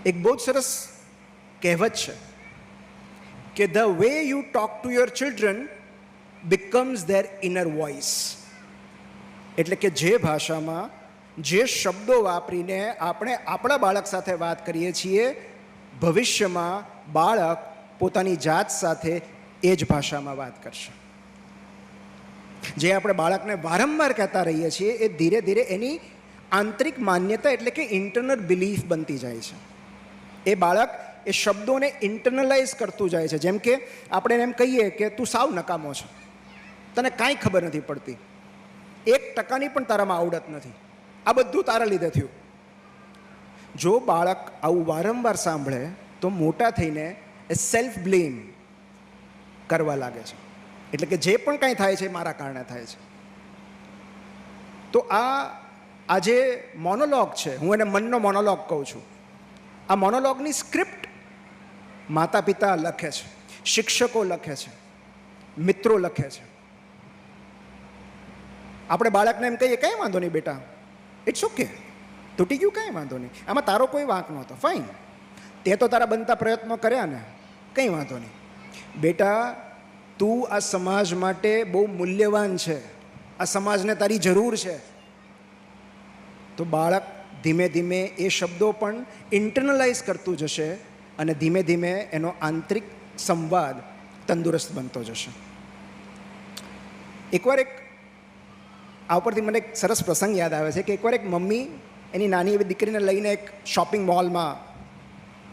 એક બહુ જ સરસ કહેવત છે કે the way you talk to your children becomes there inner voice. એટલે કે જે ભાષામાં, જે શબ્દો વાપરીને આપણે આપણા બાળક સાથે વાત કરીએ છીએ, ભવિષ્યમાં બાળક પોતાની જાત સાથે એ જ ભાષામાં વાત કરશે. જે આપણે બાળકને વારંવાર કહેતા રહીએ છીએ એ ધીરે ધીરે એની આંતરિક માન્યતા એટલે કે ઇન્ટરનલ બિલીફ બનતી જાય છે. એ બાળક એ શબ્દોને ઇન્ટરનલાઇઝ કરતું જાય છે. જેમ કે આપણે એમ કહીએ કે તું સાવ નકામો છે, તને કાંઈ ખબર નથી પડતી, 1% પણ તારામાં આવડત નથી, આ બધું તારા લીધે થયું. જો બાળક આવું વારંવાર સાંભળે તો મોટા થઈને એ સેલ્ફ બ્લેમ કરવા લાગે છે. એટલે કે જે પણ કાંઈ થાય છે એ મારા કારણે થાય છે. તો આ જે મોનોલોગ છે, હું એને મનનો મોનોલોગ કહું છું, આ મોનોલોગની સ્ક્રિપ્ટ માતા પિતા લખે છે, શિક્ષકો લખે છે, મિત્રો લખે છે. આપણે બાળકને એમ કહીએ કંઈ વાંધો નહીં બેટા, ઇટ્સ ઓકે, તૂટી ગયું કંઈ વાંધો નહીં, આમાં તારો કોઈ વાંક નહોતો, ફાઇન, તે તો તારા બનતા પ્રયત્નો કર્યા ને, કંઈ વાંધો નહીં. બેટા તું આ સમાજ માટે બહુ મૂલ્યવાન છે, આ સમાજને તારી જરૂર છે. તો બાળક ધીમે ધીમે એ શબ્દો પણ ઇન્ટરનલાઇઝ કરતું જશે અને ધીમે ધીમે એનો આંતરિક સંવાદ તંદુરસ્ત બનતો જશે. એકવાર આ ઉપરથી મને એક સરસ પ્રસંગ યાદ આવે છે કે એકવાર એક મમ્મી એની નાની એવી દીકરીને લઈને એક શોપિંગ મોલમાં,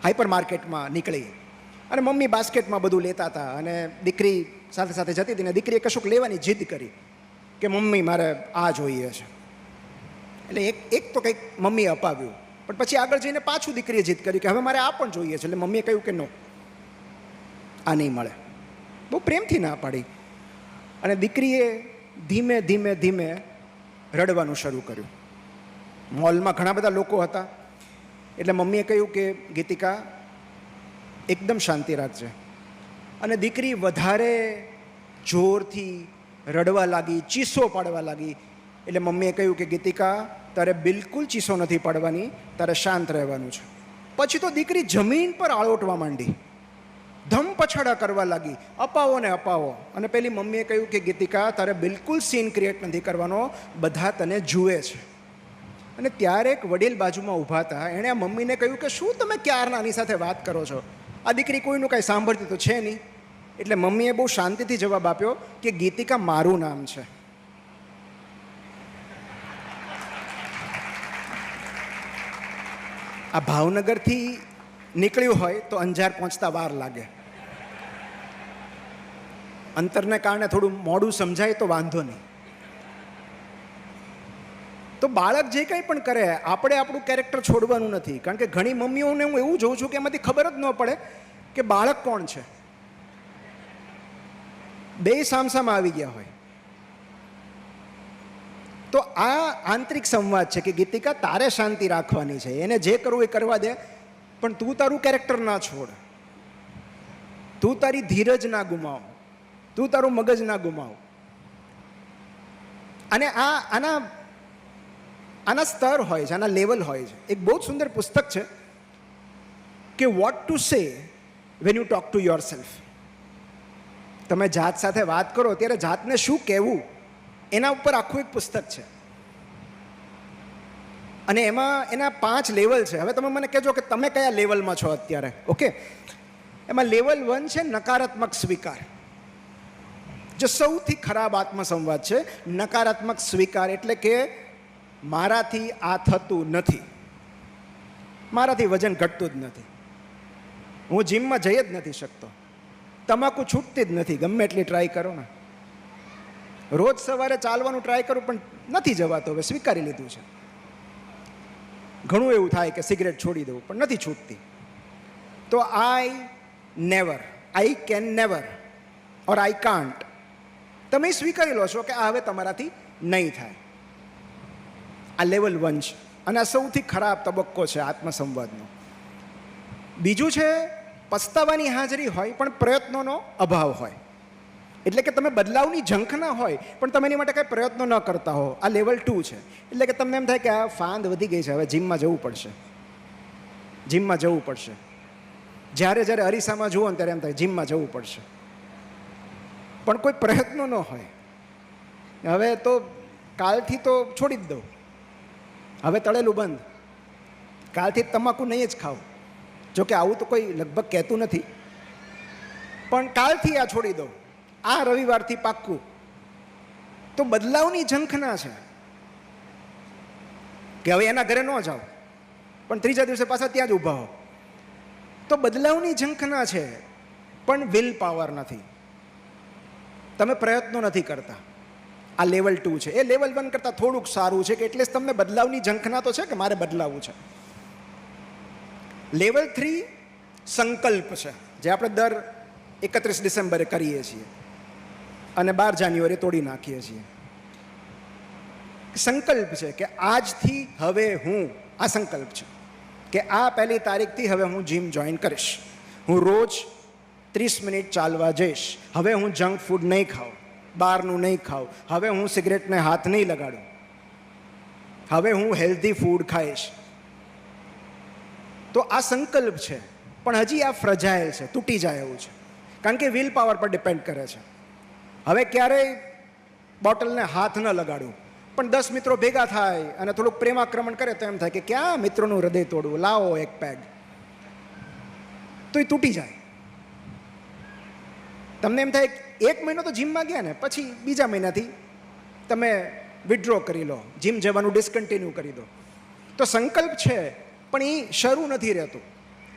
હાઈપર માર્કેટમાં નીકળી અને મમ્મી બાસ્કેટમાં બધું લેતા હતા અને દીકરી સાથે સાથે જતી હતી. ને દીકરીએ કશુંક લેવાની જીદ કરી કે મમ્મી મારે આ જોઈએ છે. એટલે એક તો કંઈક મમ્મીએ અપાવ્યું, પણ પછી આગળ જઈને પાછું દીકરીએ જીદ કરી કે હવે મારે આ પણ જોઈએ છે. એટલે મમ્મીએ કહ્યું કે નો, આ નહીં મળે. બહુ પ્રેમથી ના પાડી અને દીકરીએ ધીમે ધીમે ધીમે રડવાનું શરૂ કર્યું. મોલમાં ઘણા બધા લોકો હતા એટલે મમ્મીએ કહ્યું કે ગીતિકા એકદમ શાંતિ રાખજે. અને દીકરી વધારે જોરથી રડવા લાગી, ચીસો પાડવા લાગી. એટલે મમ્મીએ કહ્યું કે ગીતિકા તારે બિલકુલ ચીસો નથી પાડવાની, તારે શાંત રહેવાનું છે. પછી તો દીકરી જમીન પર આળોટવા માંડી, ધમ પછાડા કરવા લાગી, અપાવો ને અપાવો. અને પેલી મમ્મીએ કહ્યું કે ગીતિકા તારે બિલકુલ સીન ક્રિએટ નથી કરવાનો, બધા તને જુએ છે. અને ત્યારે એક વડીલ બાજુમાં ઊભા હતા, એણે આ મમ્મીને કહ્યું કે શું તમે ક્યારના આની સાથે વાત કરો છો, આ દીકરી કોઈનું કાંઈ સાંભળતી તો છે નહીં. એટલે મમ્મીએ બહુ શાંતિથી જવાબ આપ્યો કે ગીતિકા મારું નામ છે. આ ભાવનગરથી નીકળ્યું હોય તો અંજાર પહોંચતા વાર લાગે, અંતરને કારણે થોડું મોડું સમજાય તો વાંધો નહીં. તો બાળક જે કંઈ પણ કરે આપણે આપણું કેરેક્ટર છોડવાનું નથી. કારણ કે ઘણી મમ્મીઓને હું એવું જોઉં છું કે એમાંથી ખબર જ ન પડે કે બાળક કોણ છે, બે સામસામા આવી ગયા હોય. તો આ આંતરિક સંવાદ છે કે ગીતિકા તારે શાંતિ રાખવાની છે, એને જે કરવું એ કરવા દે, પણ તું તારું કેરેક્ટર ના છોડ, તું તારી ધીરજ ના ગુમાવ, તું તારું મગજ ના ગુમાવ. અને આના સ્તર હોય છે, આના લેવલ હોય છે. એક બહુ જ સુંદર પુસ્તક છે કે vote to say when you talk to your self. તમે જાત સાથે વાત કરો ત્યારે જાતને શું કહેવું, એના ઉપર આખું એક પુસ્તક છે. અને એમાં એના 5 લેવલ છે. હવે તમે મને કહેજો કે તમે કયા લેવલમાં છો અત્યારે. ઓકે, એમાં લેવલ 1 છે નકારાત્મક સ્વીકાર, જે સૌથી ખરાબ આત્મસંવાદ છે. નકારાત્મક સ્વીકાર એટલે કે મારાથી આ થતું નથી, મારાથી વજન ઘટતું જ નથી, હું જીમમાં જઈ જ નથી શકતો, તમાકુ છૂટતી જ નથી, ગમે એટલી ટ્રાય કરો ને, રોજ સવારે ચાલવાનું ટ્રાય કરું પણ નથી જવાતો, હવે સ્વીકારી લીધું છે. ઘણું એવું થાય કે સિગરેટ છોડી દઉં પણ નથી છૂટતી. તો I never, I can never or I can't, તમે સ્વીકારી લો છો કે આ હવે તમારાથી નહીં થાય. આ લેવલ 1 છે અને આ સૌથી ખરાબ તબક્કો છે આત્મસંવાદનો. બીજું છે પસ્તાવાની હાજરી હોય પણ પ્રયત્નોનો અભાવ હોય. એટલે કે તમે બદલાવની ઝંખના હોય પણ તમે એની માટે કાંઈ પ્રયત્નો ન કરતા હો. આ લેવલ 2 છે. એટલે કે તમને એમ થાય કે આ ફાંદ વધી ગઈ છે, હવે જીમમાં જવું પડશે. જીમમાં જવું પડશે. જ્યારે જ્યારે અરીસામાં જુઓ ને ત્યારે એમ થાય જીમમાં જવું પડશે, પણ કોઈ પ્રયત્નો ન હોય. હવે તો કાલથી તો છોડી જ દઉં, હવે તળેલું બંધ, કાલથી તમાકુ નહીં જ ખાવ. જોકે આવું તો કોઈ લગભગ કહેતું નથી, પણ કાલથી આ છોડી દો, આ રવિવારથી પાક્કું. તો બદલાવની ઝંખના છે કે હવે એના ઘરે ન જાઓ, પણ ત્રીજા દિવસે પાછા ત્યાં જ ઊભા હો. તો બદલાવની ઝંખના છે, પણ વિલ પાવર નથી. તમે પ્રયત્નો નથી કરતા. આ લેવલ 2 છે. એ લેવલ 1 કરતાં થોડુંક સારું છે કે એટલે તમને બદલાવની ઝંખના તો છે કે મારે બદલાવવું છે. લેવલ 3 સંકલ્પ છે, જે આપણે દર 31 ડિસેમ્બરે કરીએ છીએ અને 12 જાન્યુઆરી તોડી નાખીએ છીએ. સંકલ્પ છે કે આજથી હવે હું, આ સંકલ્પ છે કે આ 1લી તારીખથી હવે હું જીમ જોઈન કરીશ, હું રોજ 30 મિનિટ ચાલવા જઈશ, હવે હું જંક ફૂડ નહીં ખાઉં, બહારનું નહીં ખાઉં, હવે હું સિગરેટને હાથ નહીં લગાડું, હવે હું હેલ્ધી ફૂડ ખાઈશ. તો આ સંકલ્પ છે, પણ હજી આ ફ્રજાઇલ છે, તૂટી જાય એવું છે, કારણ કે વિલ પાવર પર ડિપેન્ડ કરે છે. હવે ક્યારેય બોટલને હાથ ન લગાડું, પણ 10 મિત્રો ભેગા થાય અને થોડુંક પ્રેમાક્રમણ કરે તો એમ થાય કે ક્યાં મિત્રોનું હૃદય તોડવું, લાવો એક પેગ, તો એ તૂટી જાય. તમને એમ થાય 1 મહિનો તો જીમમાં ગયા ને, પછી બીજા મહિનાથી તમે વિથડ્રો કરી લો, જીમ જવાનું ડિસકન્ટિન્યુ કરી દો. તો સંકલ્પ છે, પણ એ શરૂ નથી રહેતું,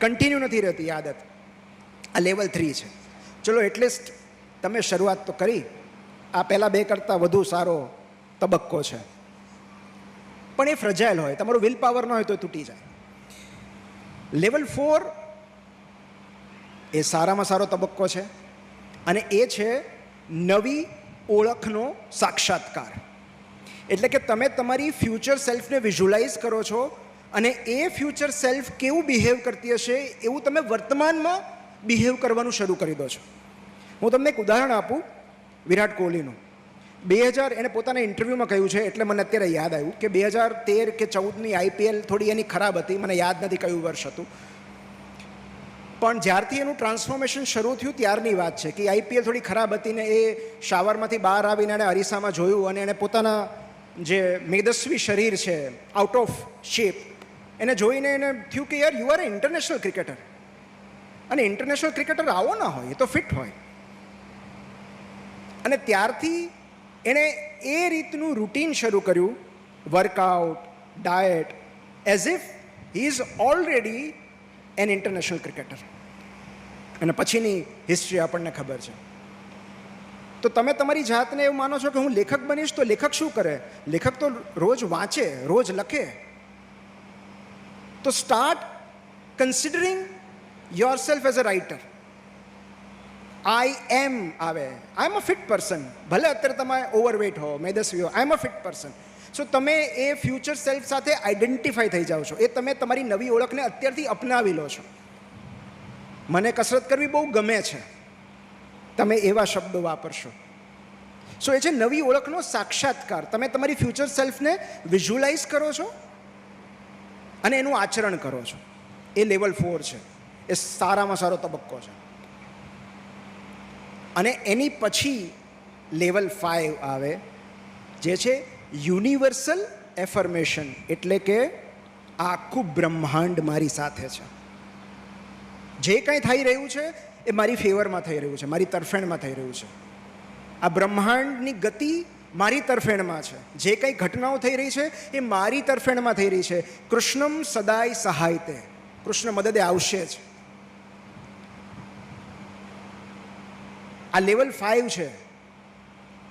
કન્ટિન્યુ નથી રહેતી આદત. આ લેવલ 3 છે. ચલો એટલીસ્ટ તમે શરૂઆત તો કરી. આ પહેલાં 2 કરતાં વધુ સારો તબક્કો છે, પણ એ ફ્રજાઇલ હોય, તમારું વિલ પાવર ન હોય તો તૂટી જાય. લેવલ 4 એ સારામાં સારો તબક્કો છે, અને એ છે નવી ઓળખનો સાક્ષાત્કાર. એટલે કે તમે તમારી ફ્યુચર સેલ્ફને વિઝ્યુલાઇઝ કરો છો, અને એ ફ્યુચર સેલ્ફ કેવું બિહેવ કરતી હશે એવું તમે વર્તમાનમાં બિહેવ કરવાનું શરૂ કરી દો છો. હું તમને એક ઉદાહરણ આપું, વિરાટ કોહલીનું. 2000 એને પોતાના ઇન્ટરવ્યૂમાં કહ્યું છે, એટલે મને અત્યારે યાદ આવ્યું કે 2013 કે 14ની IPL થોડી એની ખરાબ હતી, મને યાદ નથી કયું વર્ષ હતું, પણ જ્યારથી એનું ટ્રાન્સફોર્મેશન શરૂ થયું ત્યારની વાત છે કે IPL થોડી ખરાબ હતી ને એ શાવરમાંથી બહાર આવીને એણે અરીસામાં જોયું અને એણે પોતાના જે મેદસ્વી શરીર છે, આઉટ ઓફ શેપ, એને જોઈને એને થયું કે યાર you are A international cricketer, અને ઇન્ટરનેશનલ ક્રિકેટર આવો ના હોય, એ તો ફિટ હોય. અને ત્યારથી એણે એ રીતનું રૂટીન શરૂ કર્યું, workout, diet, as if he is already an international cricketer. અને પછીની હિસ્ટ્રી આપણને ખબર છે. તો તમે તમારી જાતને એવું માનો છો કે હું લેખક બનીશ, તો લેખક શું કરે? લેખક તો રોજ વાંચે, રોજ લખે. તો start considering yourself as a writer. I am આવે, I M a fit person. ભલે અત્યારે તમે ઓવરવેટ હો, મેદસ્વી હો, આઈ એમ અ ફિટ પર્સન. સો તમે એ ફ્યુચર સેલ્ફ સાથે આઈડેન્ટિફાઈ થઈ જાઓ છો, એ તમે તમારી નવી ઓળખને અત્યારથી અપનાવી લો છો. મને કસરત કરવી બહુ ગમે છે, તમે એવા શબ્દો વાપરશો. સો એ છે નવી ઓળખનો સાક્ષાત્કાર. તમે તમારી ફ્યુચર સેલ્ફને વિઝ્યુલાઇઝ કરો છો અને એનું આચરણ કરો છો. એ લેવલ 4 છે, એ સારામાં સારો તબક્કો છે. અને એની પછી લેવલ 5 આવે, જે છે યુનિવર્સલ એફર્મેશન. એટલે કે આખું બ્રહ્માંડ મારી સાથે છે, જે કંઈ થઈ રહ્યું છે એ મારી ફેવરમાં થઈ રહ્યું છે, મારી તરફેણમાં થઈ રહ્યું છે. આ બ્રહ્માંડની ગતિ મારી તરફેણમાં છે, જે કંઈ ઘટનાઓ થઈ રહી છે એ મારી તરફેણમાં થઈ રહી છે. કૃષ્ણમ સદાય સહાયતે, કૃષ્ણ મદદે આવશે જ. આ લેવલ 5 છે.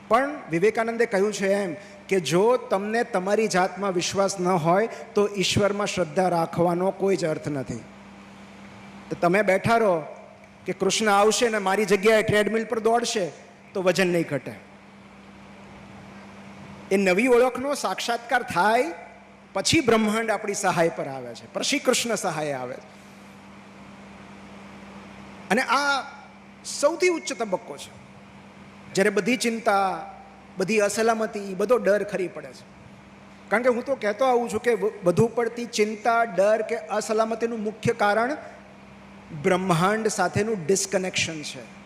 પણ વિવેકાનંદે કહ્યું છે એમ કે જો તમને તમારી જાતમાં વિશ્વાસ ન હોય તો ઈશ્વરમાં શ્રદ્ધા રાખવાનો કોઈ જ અર્થ નથી. તો તમે બેઠા રહો કે કૃષ્ણ આવશે ને મારી જગ્યાએ ટ્રેડમિલ પર દોડશે તો વજન નહીં ઘટે. એ નવી ઓળખનો સાક્ષાત્કાર થાય પછી બ્રહ્માંડ આપણી સહાય પર આવે છે, પછી કૃષ્ણ સહાય આવે છે. અને આ સૌથી ઉચ્ચ તબક્કો છે, જ્યારે બધી ચિંતા, બધી અસલામતી, બધો ડર ખરી પડે છે. કારણ કે હું તો કહેતો આવું છું કે વધુ પડતી ચિંતા, ડર કે અસલામતીનું મુખ્ય કારણ બ્રહ્માંડ સાથેનું ડિસ્કનેક્શન છે.